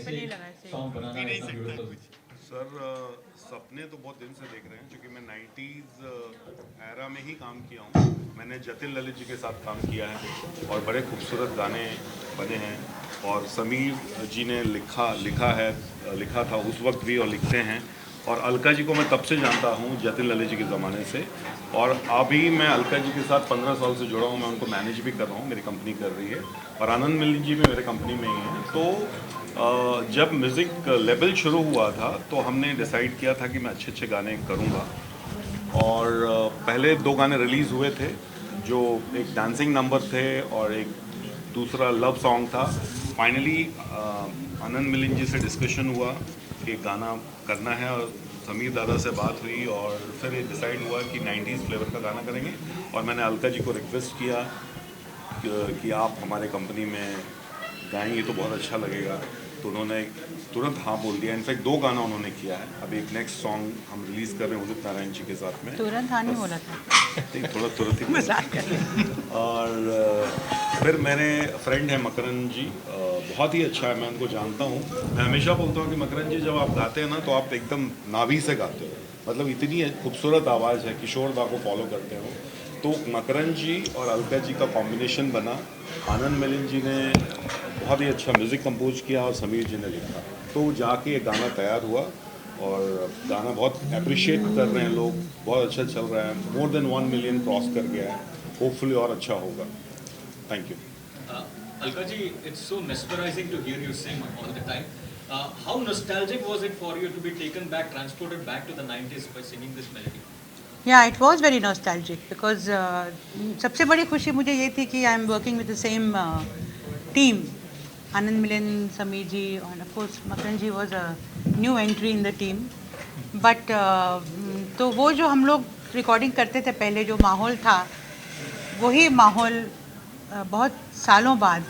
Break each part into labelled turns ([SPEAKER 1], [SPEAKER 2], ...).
[SPEAKER 1] पे नहीं लगा है
[SPEAKER 2] सॉन्ग बनाना
[SPEAKER 3] नहीं
[SPEAKER 2] इतना
[SPEAKER 3] सकता
[SPEAKER 2] beautiful?
[SPEAKER 3] कुछ। सर सपने तो बहुत दिन से देख रहे हैं क्योंकि मैं 90s एरा में ही काम किया हूँ। मैंने जतिन ललित जी के साथ काम किया है और बड़े खूबसूरत गाने बने हैं और समीर जी ने लिखा था उस वक्त भी और लिखते हैं। और अलका जी को मैं तब से जानता हूँ जतिन ललित जी के ज़माने से और अभी मैं अलका जी के साथ 15 साल से जुड़ा हूँ। मैं उनको मैनेज भी कर रहा हूँ, मेरी कंपनी कर रही है और आनंद मिलिंद जी भी मेरे कंपनी में ही हैं। तो जब म्यूज़िक लेवल शुरू हुआ था तो हमने डिसाइड किया था कि मैं अच्छे अच्छे गाने करूँगा और पहले 2 गाने रिलीज़ हुए थे जो एक डांसिंग नंबर थे और एक दूसरा लव सॉन्ग था। फाइनली आनंद मिलिंद जी से डिस्कशन हुआ कि गाना करना है और समीर दादा से बात हुई और फिर ये डिसाइड हुआ कि 90s फ्लेवर का गाना करेंगे। और मैंने अलका जी को रिक्वेस्ट किया कि आप हमारे कंपनी में गाएंगे तो बहुत अच्छा लगेगा, तो उन्होंने तुरंत हाँ बोल दिया। इनफैक्ट 2 गाना उन्होंने किया है। अभी एक नेक्स्ट सॉन्ग हम रिलीज़ कर रहे हैं उदित नारायण जी के साथ में।
[SPEAKER 1] तुरंत हाँ नहीं बोला था,
[SPEAKER 3] नहीं, थोड़ा तुरंत ही
[SPEAKER 1] मजाक कर रहे हैं।
[SPEAKER 3] और फिर मेरे फ्रेंड हैं मकरन जी, बहुत ही अच्छा है, मैं उनको जानता हूँ। मैं हमेशा बोलता हूँ कि मकरन जी जब आप गाते हैं ना तो आप एकदम नाभि से गाते हो, मतलब इतनी खूबसूरत आवाज़ है। किशोर दा को फॉलो करते हो तो मकरन जी और अलका जी का कॉम्बिनेशन बना। आनंद मिलिंद जी ने बहुत ही अच्छा म्यूज़िक कंपोज किया और समीर जी ने लिखा, तो जाके ये गाना तैयार हुआ और गाना बहुत अप्रिशिएट कर रहे हैं लोग, बहुत अच्छा चल रहा है। मोर देन 1 मिलियन क्रॉस कर गया है, होपफुली और अच्छा होगा। Thank you.
[SPEAKER 2] Alka ji, it's so mesmerizing to hear you sing all the time. How nostalgic was it for you to be taken back, transported back to the 90s by singing this melody?
[SPEAKER 1] या it was very nostalgic because सबसे बड़ी खुशी मुझे ये थी कि I am working with the same team, Anand Milind, Sameer ji और of course Makarand ji was a new entry in the team. But तो वो जो हम लोग रिकॉर्डिंग करते थे पहले, जो माहौल था वही माहौल बहुत सालों बाद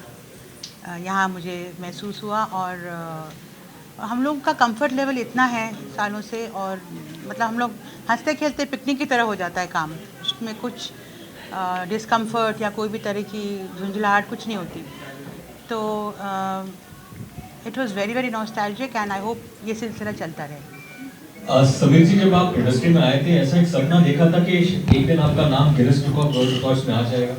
[SPEAKER 1] यहाँ मुझे महसूस हुआ। और हम लोग का कंफर्ट लेवल इतना है सालों से, और मतलब हम लोग हंसते खेलते पिकनिक की तरह हो जाता है काम, उसमें कुछ डिस्कम्फर्ट या कोई भी तरह की झुंझलाहट कुछ नहीं होती। तो it was very very nostalgic and I hope ये सिलसिला चलता रहे।
[SPEAKER 2] समीर जी, जब आप इंडस्ट्री में आए थे ऐसा एक सपना देखा था कि एक दिन आपका नाम Guinness book of world records में आ जाएगा?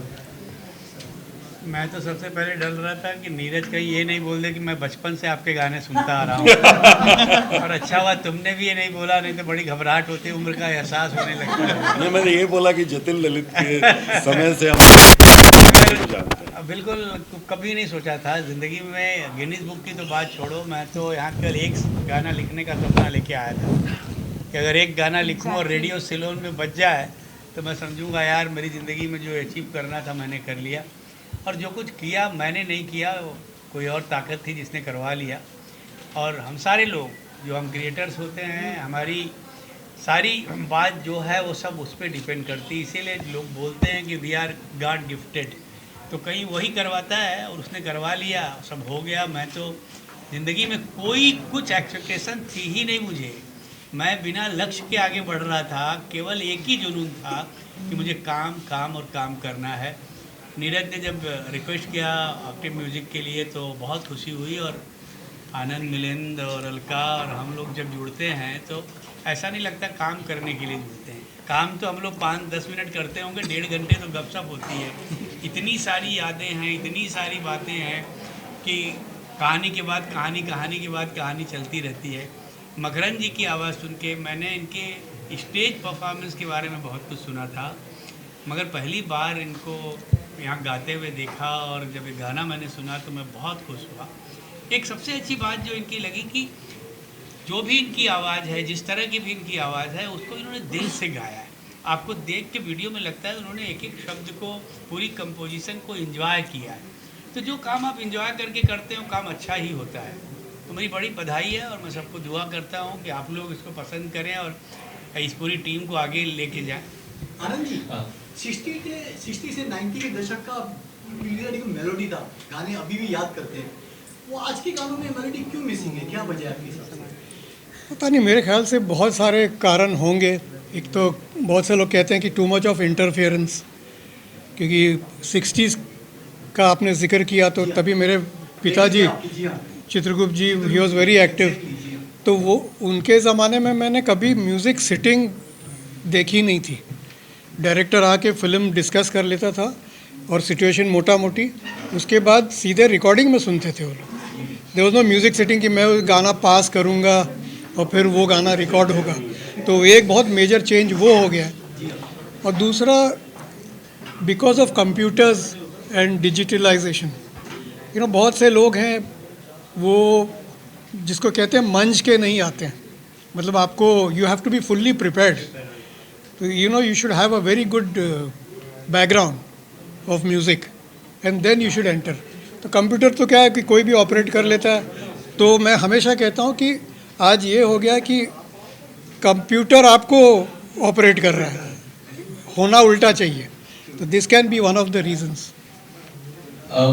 [SPEAKER 4] मैं तो सबसे पहले डर रहा था कि नीरज कहीं ये नहीं बोल दे कि मैं बचपन से आपके गाने सुनता आ रहा हूँ। और अच्छा हुआ तुमने भी ये नहीं बोला, नहीं तो बड़ी घबराहट होती, उम्र का एहसास होने लगता है।
[SPEAKER 3] नहीं, मैंने ये बोला कि जतिन ललित के समय से हम जानते हैं।
[SPEAKER 4] बिल्कुल कभी नहीं सोचा था ज़िंदगी में, गिनीज बुक की तो बात छोड़ो, मैं तो यहाँ कल एक गाना लिखने का सपना लेके आया था कि अगर एक गाना लिखूँ और रेडियो सिलोन में बज जाए तो मैं समझूंगा यार मेरी ज़िंदगी में जो अचीव करना था मैंने कर लिया। और जो कुछ किया मैंने नहीं किया, कोई और ताकत थी जिसने करवा लिया। और हम सारे लोग जो हम क्रिएटर्स होते हैं, हमारी सारी बात जो है वो सब उस पर डिपेंड करती है। इसीलिए लोग बोलते हैं कि वी आर गॉड गिफ्टेड, तो कहीं वही करवाता है और उसने करवा लिया, सब हो गया। मैं तो ज़िंदगी में कोई कुछ एक्सपेक्टेशन थी ही नहीं मुझे, मैं बिना लक्ष्य के आगे बढ़ रहा था। केवल एक ही जुनून था कि मुझे काम काम और काम करना है। नीरज ने जब रिक्वेस्ट किया एक्टिव म्यूज़िक के लिए तो बहुत खुशी हुई। और आनंद मिलिंद और अलका और हम लोग जब जुड़ते हैं तो ऐसा नहीं लगता काम करने के लिए जुड़ते हैं। काम तो हम लोग 5-10 मिनट करते होंगे, 1.5 घंटे तो गपशप होती है। इतनी सारी यादें हैं, इतनी सारी बातें हैं कि कहानी के बाद कहानी, कहानी के बाद कहानी चलती रहती है। मकरन जी की आवाज़ सुन के मैंने इनके स्टेज परफॉर्मेंस के बारे में बहुत कुछ सुना था, मगर पहली बार इनको यहाँ गाते हुए देखा और जब ये गाना मैंने सुना तो मैं बहुत खुश हुआ। एक सबसे अच्छी बात जो इनकी लगी कि जो भी इनकी आवाज़ है, जिस तरह की भी इनकी आवाज़ है, उसको इन्होंने दिल से गाया है। आपको देख के वीडियो में लगता है उन्होंने एक एक शब्द को, पूरी कंपोजिशन को एंजॉय किया है। तो जो काम आप एंजॉय करके करते हो काम अच्छा ही होता है। तो मेरी बड़ी बधाई है और मैं सबको दुआ करता हूँ कि आप लोग इसको पसंद करें और इस पूरी टीम को आगे लेके जाएं।
[SPEAKER 5] आनंद जी, 60 से 90 के दशक का पीरियड एक मेलोडी था, गाने अभी भी याद करते हैं, वो आज के गानों में मेलोडी क्यों मिसिंग है, क्या वजह है आपके हिसाब से?
[SPEAKER 6] पता नहीं, मेरे ख्याल से बहुत सारे कारण होंगे। एक तो बहुत से लोग कहते हैं कि टू मच ऑफ इंटरफेरेंस, क्योंकि 60s का आपने जिक्र किया तो तभी मेरे पिताजी चित्रगुप्त जी, ही वॉज वेरी एक्टिव। तो वो उनके ज़माने में मैंने कभी म्यूज़िक सिटिंग देखी नहीं थी। डायरेक्टर आके फिल्म डिस्कस कर लेता था और सिचुएशन मोटा मोटी, उसके बाद सीधे रिकॉर्डिंग में सुनते थे वो लोग। There was no music sitting कि मैं वो गाना पास करूँगा और फिर वो गाना रिकॉर्ड होगा। तो एक बहुत मेजर चेंज वो हो गया। और दूसरा, because of computers and digitalisation, बहुत से लोग हैं वो जिसको कहते हैं मंच के नहीं आते हैं। मतलब आपको you have to be fully prepared. तो you should have a very good background of music and then you should enter. तो कंप्यूटर तो क्या है कि कोई भी ऑपरेट कर लेता है। तो मैं हमेशा कहता हूँ कि आज ये हो गया कि कंप्यूटर आपको ऑपरेट कर रहा है, होना उल्टा चाहिए। तो this can be one of the reasons.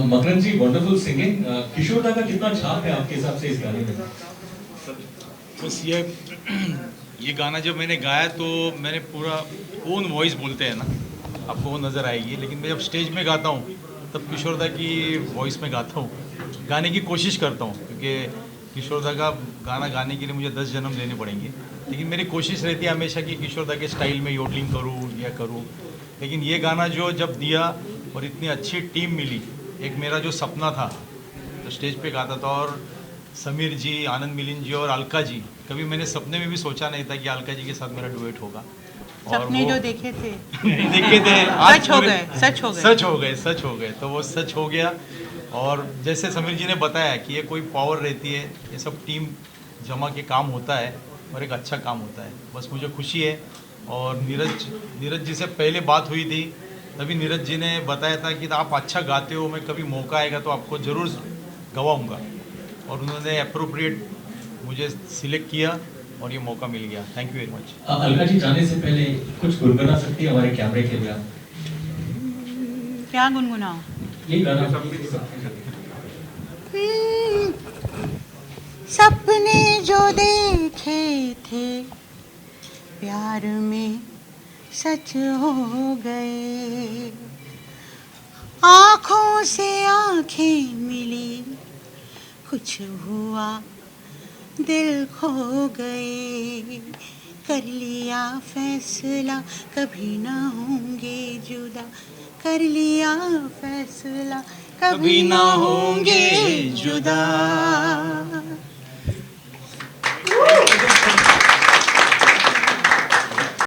[SPEAKER 2] Makarand ji, wonderful singing. Kishore da का कितना छाप है आपके हिसाब से इस गाने में?
[SPEAKER 7] बस ये गाना जब मैंने गाया तो मैंने पूरा ओन वॉइस बोलते हैं ना, आपको वो नज़र आएगी। लेकिन मैं जब स्टेज में गाता हूँ तब किशोर दा की वॉइस में गाता हूँ, गाने की कोशिश करता हूँ। क्योंकि किशोर दा का गाना गाने के लिए मुझे 10 जन्म लेने पड़ेंगे, लेकिन मेरी कोशिश रहती है हमेशा कि किशोर दा के स्टाइल में योडलिंग करूँ या करूँ। लेकिन ये गाना जो जब दिया और इतनी अच्छी टीम मिली, एक मेरा जो सपना था तो स्टेज पे गाता था। और समीर जी, आनंद मिलिंद जी और अलका जी, कभी मैंने सपने में भी सोचा नहीं था कि अलका जी के साथ मेरा डुएट होगा। और
[SPEAKER 1] सपने
[SPEAKER 7] वो
[SPEAKER 1] जो देखे थे
[SPEAKER 7] देखे थे आज
[SPEAKER 1] सच हो
[SPEAKER 7] पूरे-
[SPEAKER 1] गए, सच हो गए।
[SPEAKER 7] सच हो गए। तो वो सच हो गया। और जैसे समीर जी ने बताया कि ये कोई पावर रहती है, ये सब टीम जमा के काम होता है और एक अच्छा काम होता है। बस मुझे खुशी है। और नीरज जी से पहले बात हुई थी, तभी नीरज जी ने बताया था कि आप अच्छा गाते हो, मैं कभी मौका आएगा तो आपको ज़रूर गवाऊंगा। और उन्होंने अप्रोप्रिएट मुझे सिलेक्ट किया और ये मौका मिल गया। Thank you very much.
[SPEAKER 2] Alka ji, जाने से पहले कुछ गुनगुना सकती है हमारे कैमरे के लिए आप?
[SPEAKER 1] क्या गुनगुनाओ?
[SPEAKER 2] ये गाना
[SPEAKER 1] सपने जो देखे थे प्यार में सच हो गए, आँखों से आँखें मिली, कुछ हुआ दिल खो गए, कर लिया फैसला कभी ना होंगे जुदा, कर लिया फैसला कभी ना होंगे जुदा।